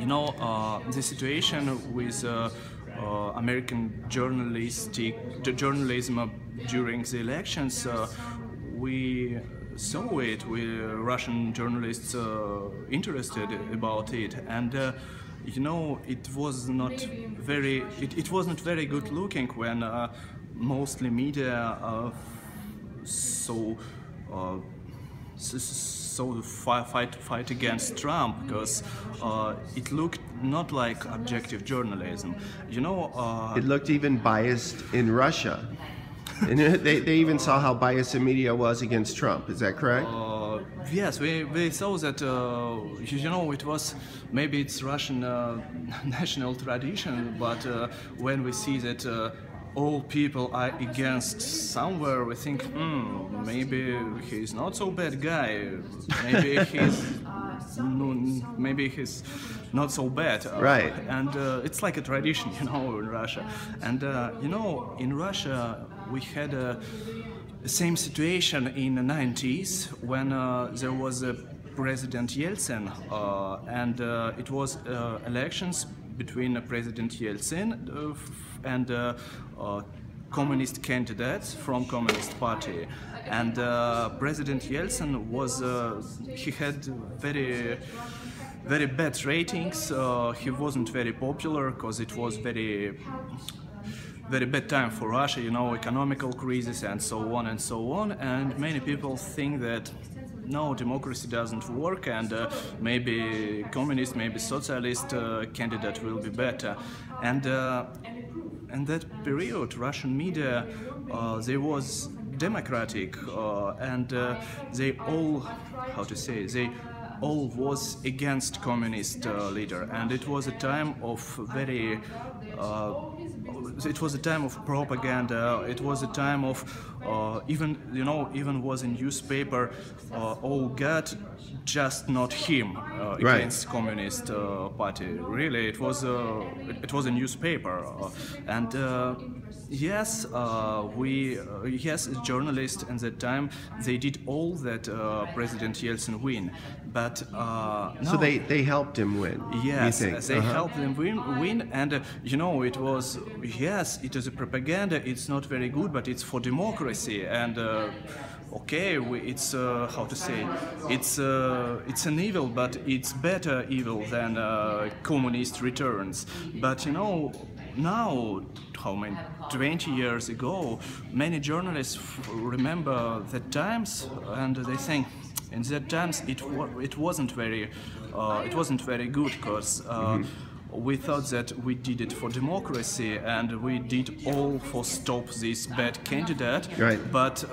The situation with American journalism during the elections, we saw it with Russian journalists interested about it, and it was not very good looking when mostly media fight against Trump, because it looked not like objective journalism. It looked even biased in Russia. And they even saw how biased the media was against Trump. Is that correct? Yes, we saw that, it was, maybe it's Russian national tradition, but when we see that all people are against somewhere, we think, maybe he's not so bad guy, maybe he's not so bad. Right. And it's like a tradition, in Russia. And, in Russia, we had the same situation in the 90s when there was a President Yeltsin, and it was elections between President Yeltsin and communist candidates from Communist Party. And President Yeltsin was, he had very bad ratings. He wasn't very popular because it was very bad time for Russia, economical crisis and so on and so on. And many people think that no, democracy doesn't work, and maybe communist, maybe socialist candidate will be better. And in that period, Russian media, they was democratic, and they all, they all was against communist leader, and it was a time of very it was a time of propaganda. It was a time of even was in newspaper, all got just not him against communist party. Really, it was a newspaper, and yes, as journalists at that time, they did all that President Yeltsin win, but no. So they helped him win. Yes, they helped him win, and it was, yes, it is a propaganda. It's not very good, but it's for democracy, and okay, it's it's an evil, but it's better evil than communist returns. But now, how many 20 years ago, many journalists remember the times, and they think in that times it wasn't very good, because we thought that we did it for democracy and we did all for stop this bad candidate. Right. But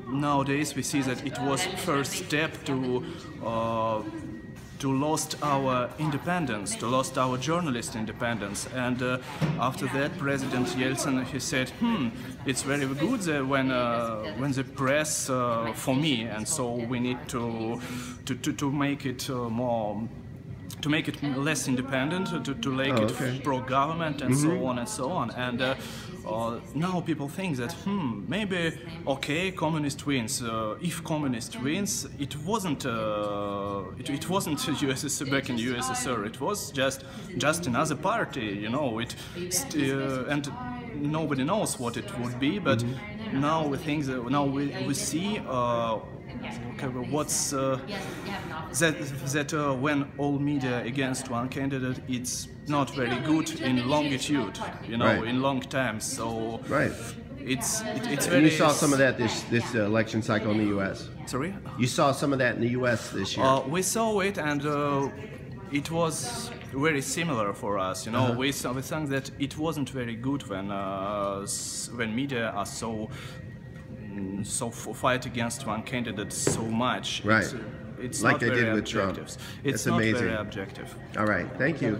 nowadays we see that it was first step to lost our independence, to lost our journalist independence. And after that, President Yeltsin, he said, it's very good when the press for me, and so we need to make it more, to make it less independent, to make it pro-government, and so on and so on. And now people think that maybe communist wins. If communist wins, it wasn't USSR back in USSR. It was just another party, and nobody knows what it would be. But now we think that we see what's that when all media against one candidate, it's not very good in longitude, in long time. So it's very. And you saw some of that this election cycle in the U.S. Sorry? You saw some of that in the U.S. this year. We saw it, and it was very similar for us. We think that it wasn't very good when media are so fight against one candidate so much. Right. It's like not they very did with objective. Trump. It's That's not amazing. very objective. All right. Thank you.